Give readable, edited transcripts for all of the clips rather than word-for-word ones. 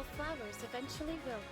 All flowers eventually wilt.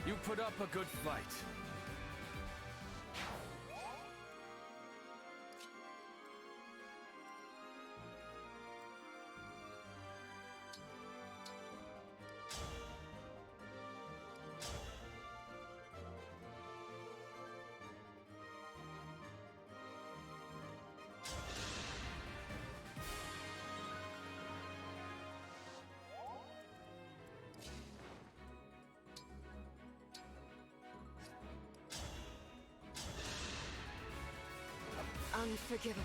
You put up a good fight. Unforgivable.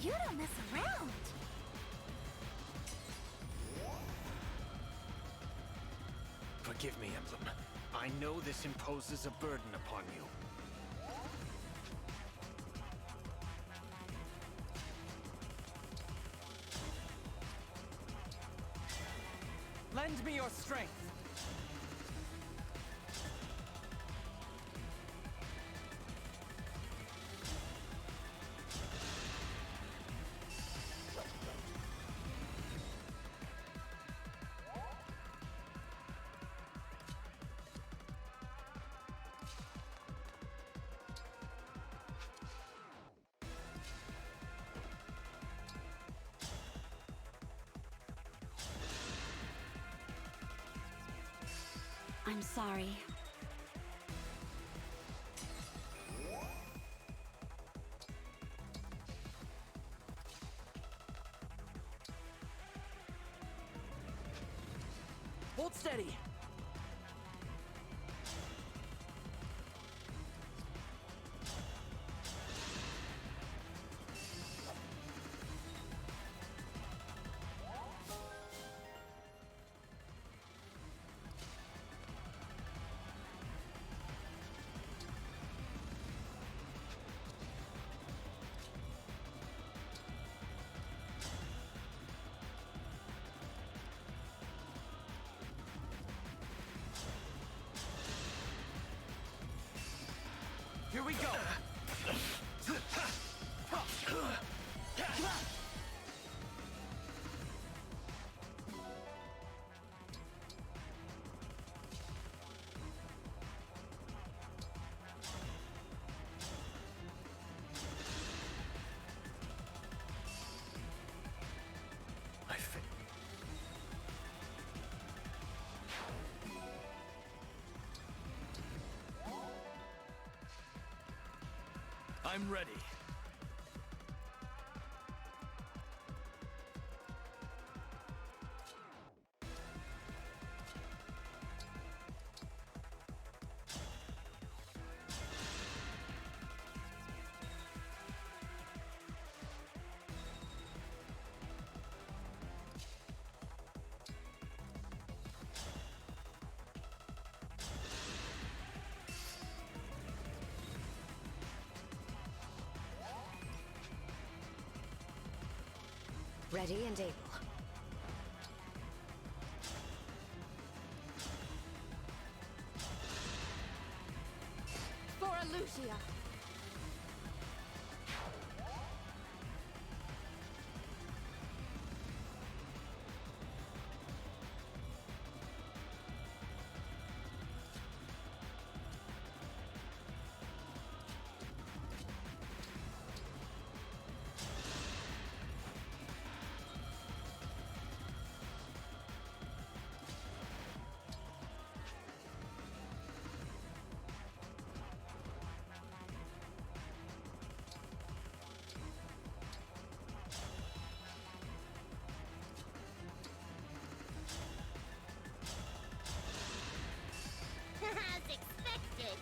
You don't mess around! Forgive me, Emblem. I know this imposes a burden upon you. Lend me your strength! I'm sorry. Hold steady! we go! I'm ready. Ready and able. For Lucia. As expected.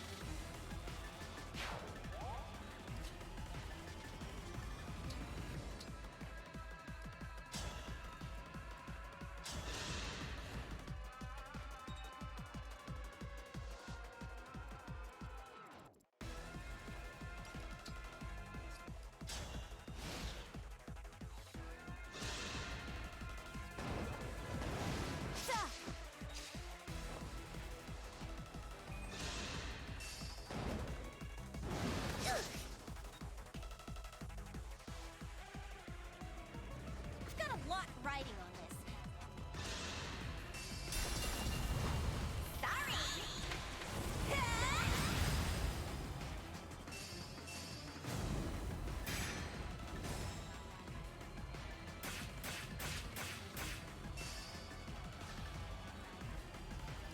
I've got a lot riding on this. Sorry!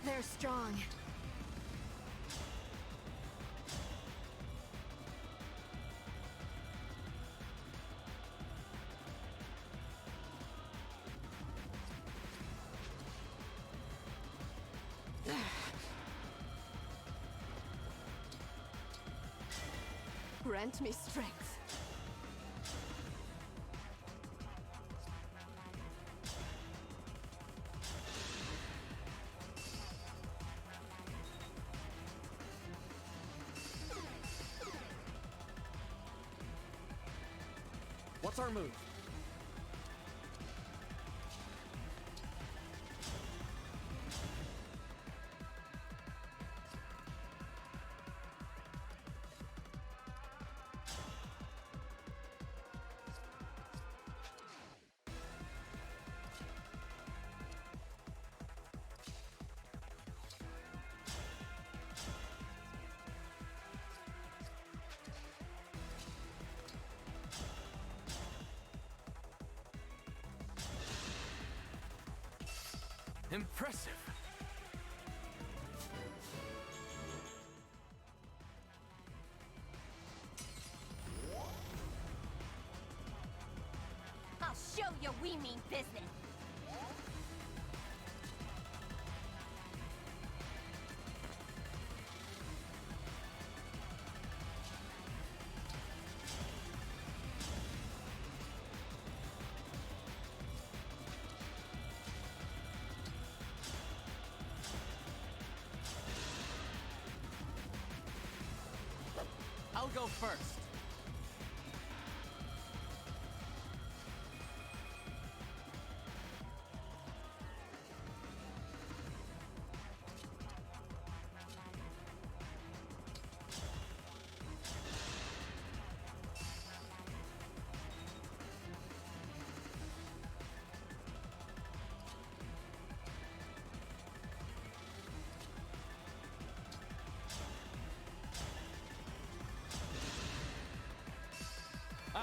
They're strong. Grant me strength. What's our move? Impressive. I'll show you we mean business. I'll go first.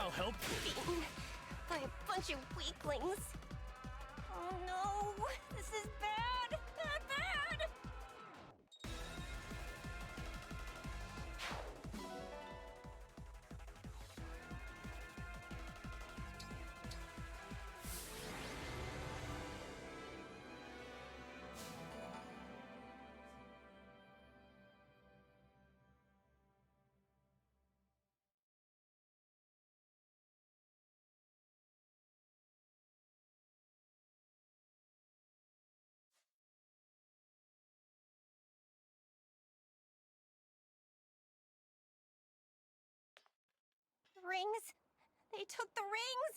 I'll help. Beaten by a bunch of weaklings. Oh no! This is bad! Bad, bad! Rings? They took the rings?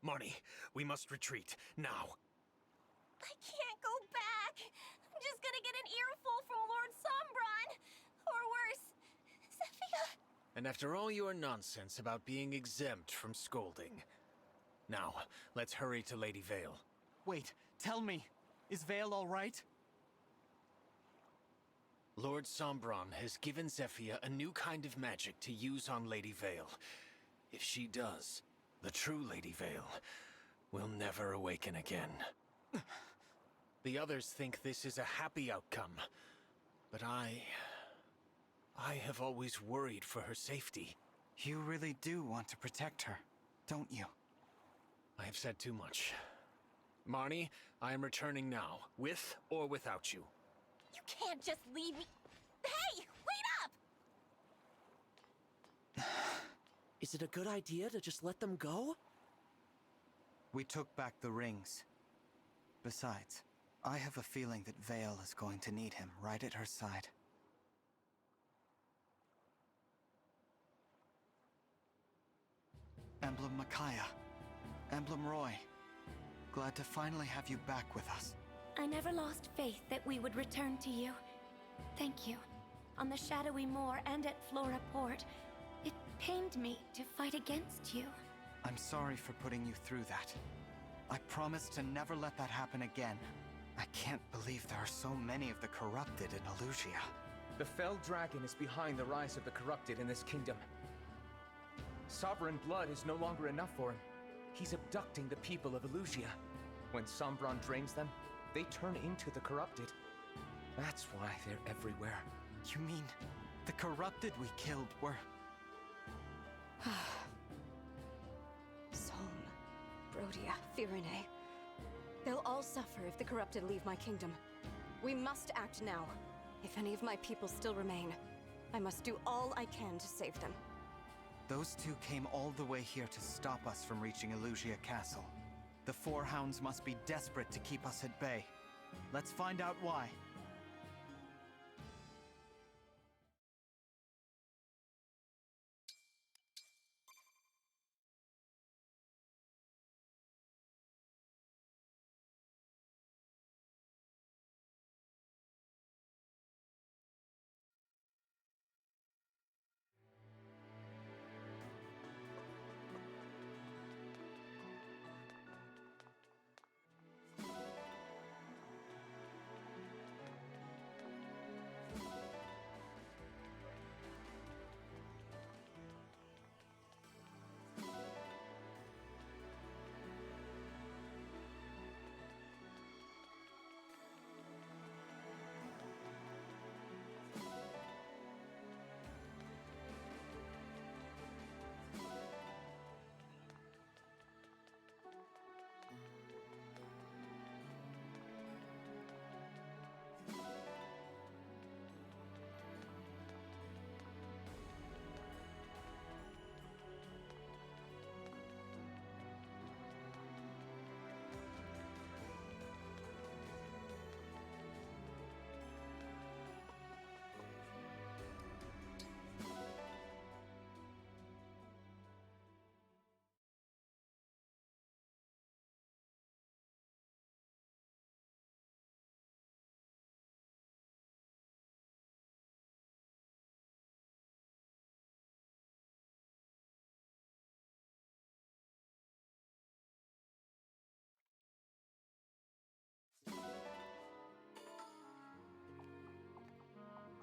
Marnie, we must retreat, now. I can't go back. I'm just gonna get an earful from Lord Sombron. Or worse, Zephyr. And after all your nonsense about being exempt from scolding. Now, let's hurry to Lady Vale. Wait, tell me, is Vale all right? Lord Sombron has given Zephyr a new kind of magic to use on Lady Vale. If she does, the true Lady Vale will never awaken again. The others think this is a happy outcome, but I have always worried for her safety. You really do want to protect her, don't you? I have said too much. Marnie, I am returning now, with or without you. You can't just leave me. Hey, wait up! Is it a good idea to just let them go? We took back the rings. Besides, I have a feeling that Vale is going to need him right at her side. Emblem Micaiah. Emblem Roy. Glad to finally have you back with us. I never lost faith that we would return to you. Thank you. On the shadowy moor and at Flora Port, it pained me to fight against you. I'm sorry for putting you through that. I promise to never let that happen again. I can't believe there are so many of the corrupted in Elusia. The fell dragon is behind the rise of the corrupted in this kingdom. Sovereign blood is no longer enough for him. He's abducting the people of Elusia. When Sombron drains them, they turn into the corrupted. That's why they're everywhere. You mean the corrupted we killed were... Solm, Brodia, Firene. They'll all suffer if the corrupted leave my kingdom. We must act now. If any of my people still remain, I must do all I can to save them. Those two came all the way here to stop us from reaching Elusia Castle. The Four Hounds must be desperate to keep us at bay. Let's find out why.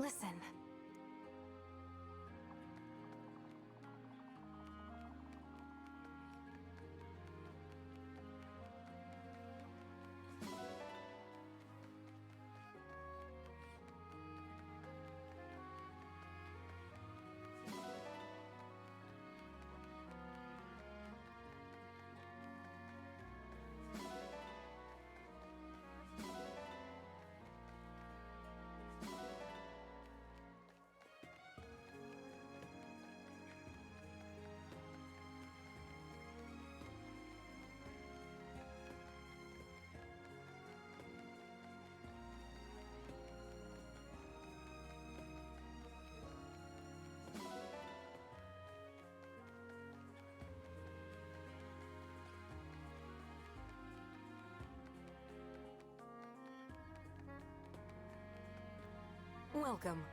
Listen. Welcome.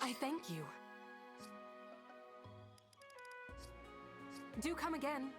I thank you. Do come again.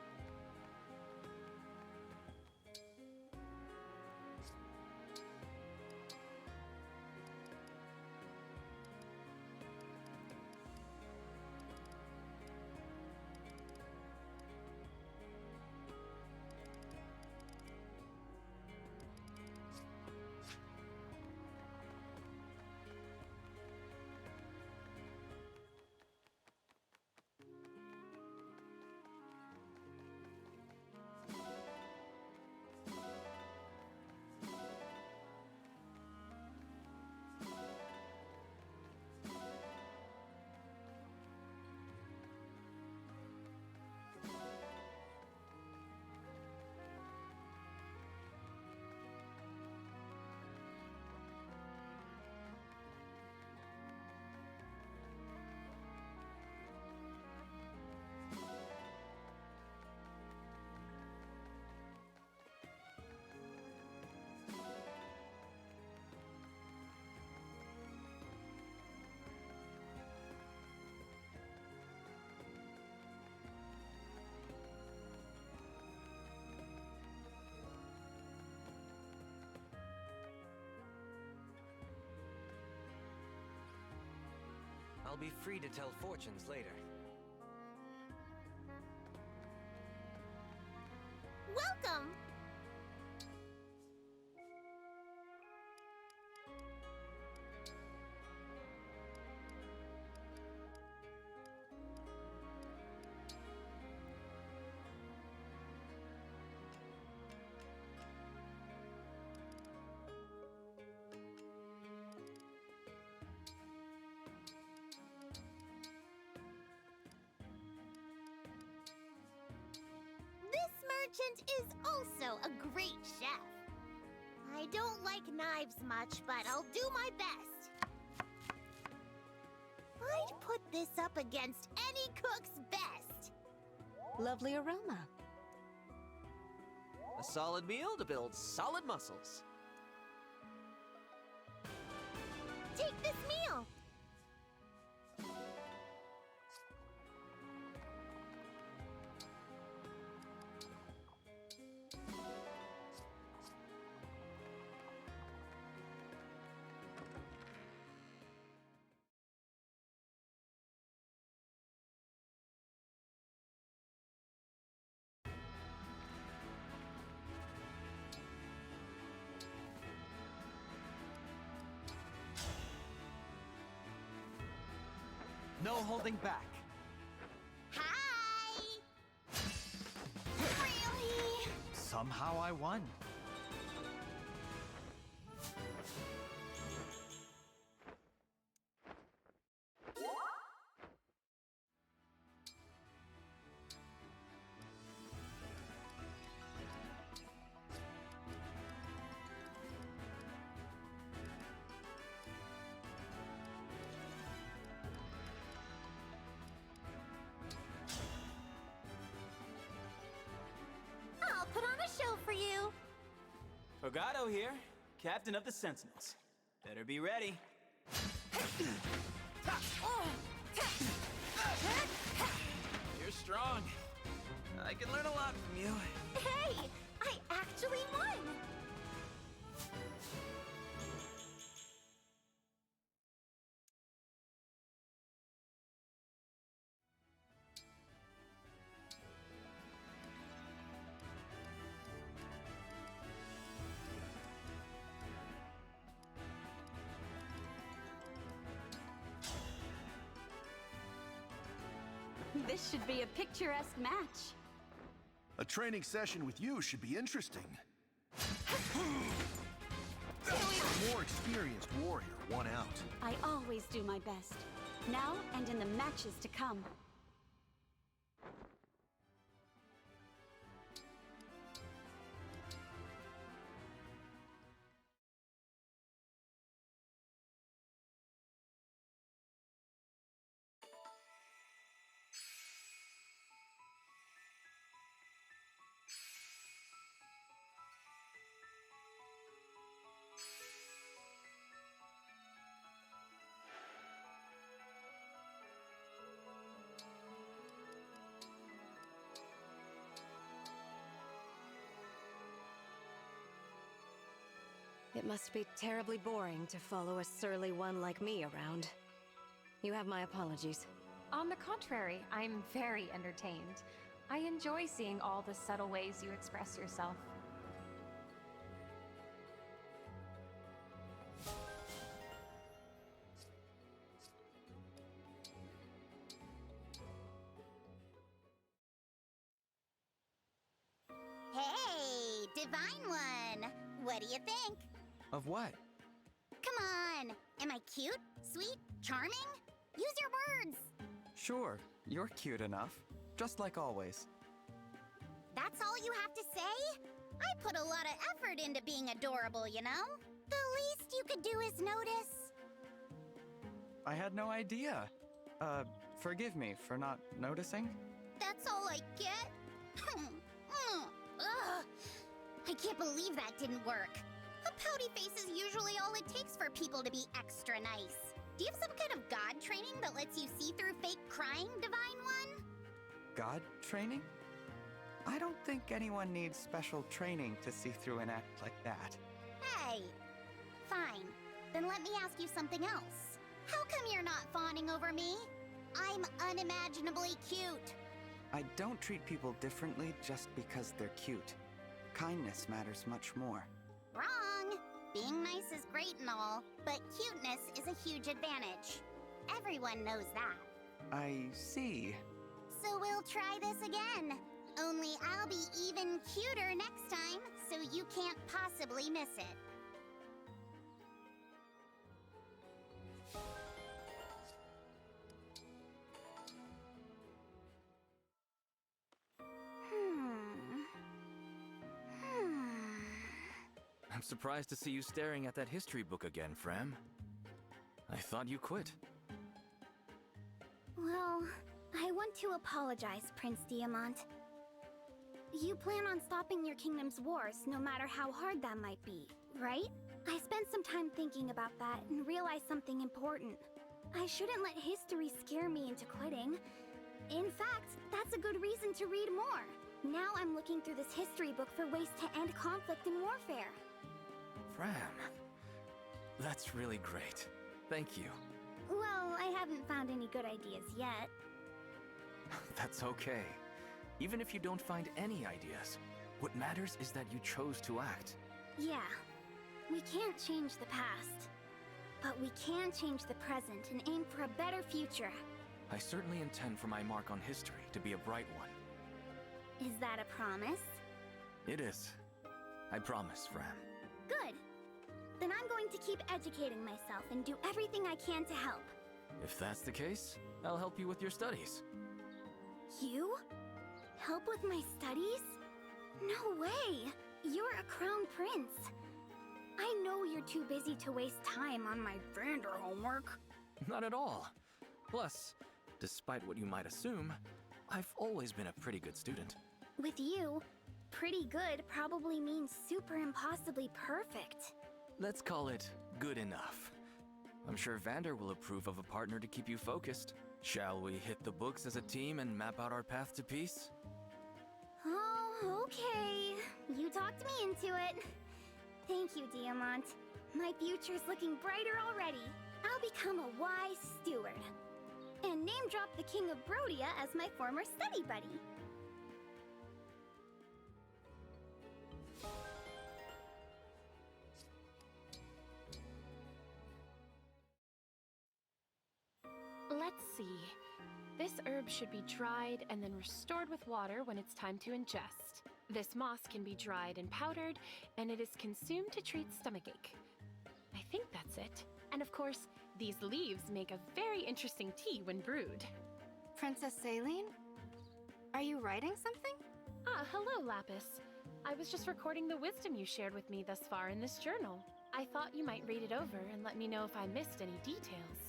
I'll be free to tell fortunes later. Welcome! This merchant is also a great chef. I don't like knives much, but I'll do my best. I'd put this up against any cook's best. Lovely aroma. A solid meal to build solid muscles. Take this meal. No holding back. Hi! Really? Somehow I won. I'll put on a show for you. Fogado here, captain of the Sentinels. Better be ready. You're strong. I can learn a lot from you. Hey, I actually won. This should be a picturesque match. A training session with you should be interesting. More experienced warrior, one out. I always do my best. Now and in the matches to come. It must be terribly boring to follow a surly one like me around. You have my apologies. On the contrary, I'm very entertained. I enjoy seeing all the subtle ways you express yourself. Hey, Divine One! What do you think? Of what? Come on! Am I cute? Sweet? Charming? Use your words! Sure, you're cute enough. Just like always. That's all you have to say? I put a lot of effort into being adorable, you know? The least you could do is notice. I had no idea. Forgive me for not noticing. That's all I get? Ugh. I can't believe that didn't work. A pouty face is usually all it takes for people to be extra nice. Do you have some kind of god training that lets you see through fake crying, Divine One? God training? I don't think anyone needs special training to see through an act like that. Hey! Fine. Then let me ask you something else. How come you're not fawning over me? I'm unimaginably cute. I don't treat people differently just because they're cute. Kindness matters much more. Wrong! Being nice is great and all, but cuteness is a huge advantage. Everyone knows that. I see. So we'll try this again. Only I'll be even cuter next time, so you can't possibly miss it. I'm surprised to see you staring at that history book again, Fram. I thought you quit. Well, I want to apologize, Prince Diamant. You plan on stopping your kingdom's wars, no matter how hard that might be, right? I spent some time thinking about that and realized something important. I shouldn't let history scare me into quitting. In fact, that's a good reason to read more. Now I'm looking through this history book for ways to end conflict and warfare. Fram, that's really great. Thank you. Well, I haven't found any good ideas yet. That's okay. Even if you don't find any ideas, what matters is that you chose to act. Yeah, we can't change the past, but we can change the present and aim for a better future. I certainly intend for my mark on history to be a bright one. Is that a promise? It is. I promise, Fram. Good. Then I'm going to keep educating myself and do everything I can to help. If that's the case, I'll help you with your studies. You? Help with my studies? No way! You're a crown prince. I know you're too busy to waste time on my Vander homework. Not at all. Plus, despite what you might assume, I've always been a pretty good student. With you, pretty good probably means super impossibly perfect. Let's call it good enough. I'm sure Vander will approve of a partner to keep you focused. Shall we hit the books as a team and map out our path to peace? Oh, okay. You talked me into it. Thank you, Diamant. My future's looking brighter already. I'll become a wise steward. And name drop the King of Brodia as my former study buddy. Let's see. This herb should be dried and then restored with water when it's time to ingest. This moss can be dried and powdered, and it is consumed to treat stomachache. I think that's it. And of course, these leaves make a very interesting tea when brewed. Princess Saline? Are you writing something? Ah, hello, Lapis. I was just recording the wisdom you shared with me thus far in this journal. I thought you might read it over and let me know if I missed any details.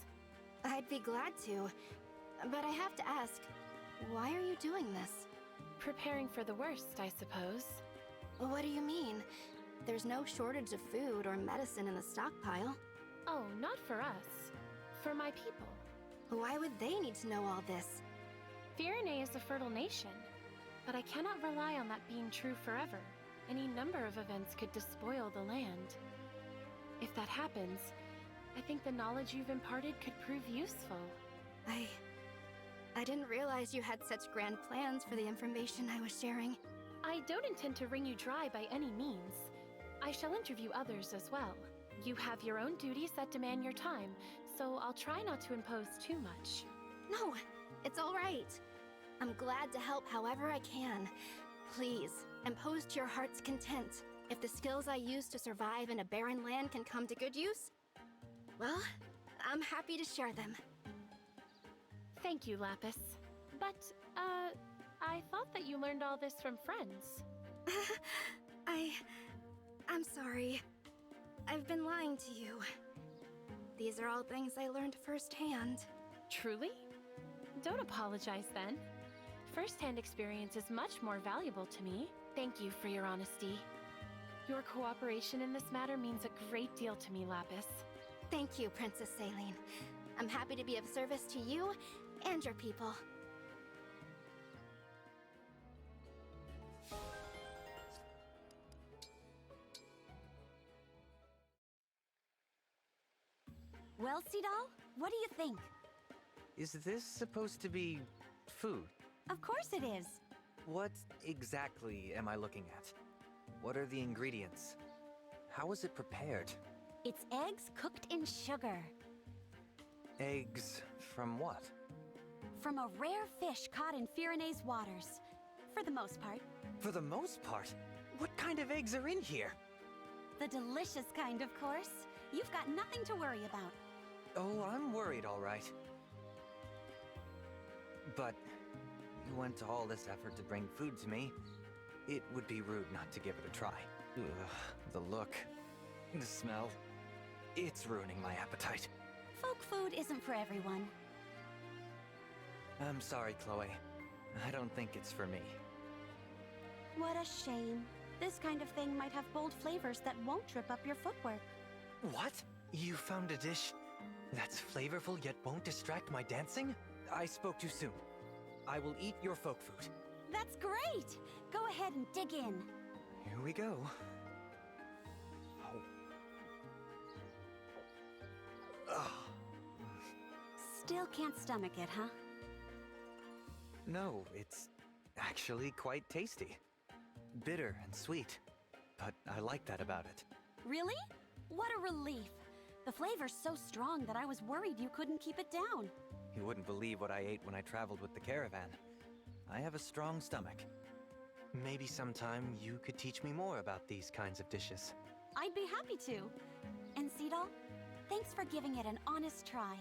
I'd be glad to, but I have to ask, why are you doing this? Preparing for the worst, I suppose. What do you mean? There's no shortage of food or medicine in the stockpile. Oh, not for us. For my people. Why would they need to know all this? Firenze is a fertile nation, but I cannot rely on that being true forever. Any number of events could despoil the land. If that happens, I think the knowledge you've imparted could prove useful. I didn't realize you had such grand plans for the information I was sharing. I don't intend to wring you dry by any means. I shall interview others as well. You have your own duties that demand your time, so I'll try not to impose too much. No, it's all right. I'm glad to help however I can. Please, impose to your heart's content. If the skills I use to survive in a barren land can come to good use, well, I'm happy to share them. Thank you, Lapis. But, I thought that you learned all this from friends. I'm sorry. I've been lying to you. These are all things I learned firsthand. Truly? Don't apologize then. First-hand experience is much more valuable to me. Thank you for your honesty. Your cooperation in this matter means a great deal to me, Lapis. Thank you, Princess Saline. I'm happy to be of service to you and your people. Well, Sidal, what do you think? Is this supposed to be food? Of course it is. What exactly am I looking at? What are the ingredients? How is it prepared? It's eggs cooked in sugar. Eggs from what? From a rare fish caught in Firenze waters. For the most part. For the most part? What kind of eggs are in here? The delicious kind, of course. You've got nothing to worry about. Oh, I'm worried, all right. But you went to all this effort to bring food to me. It would be rude not to give it a try. Ugh, the look, the smell. It's ruining my appetite. Folk food isn't for everyone. I'm sorry, Chloe. I don't think it's for me. What a shame. This kind of thing might have bold flavors that won't trip up your footwork. What? You found a dish that's flavorful yet won't distract my dancing? I spoke too soon. I will eat your folk food. That's great! Go ahead and dig in. Here we go. Oh. Still can't stomach it, huh? No, it's actually quite tasty. Bitter and sweet. But I like that about it. Really? What a relief. The flavor's so strong that I was worried you couldn't keep it down. You wouldn't believe what I ate when I traveled with the caravan. I have a strong stomach. Maybe sometime you could teach me more about these kinds of dishes. I'd be happy to. And Sidal, thanks for giving it an honest try.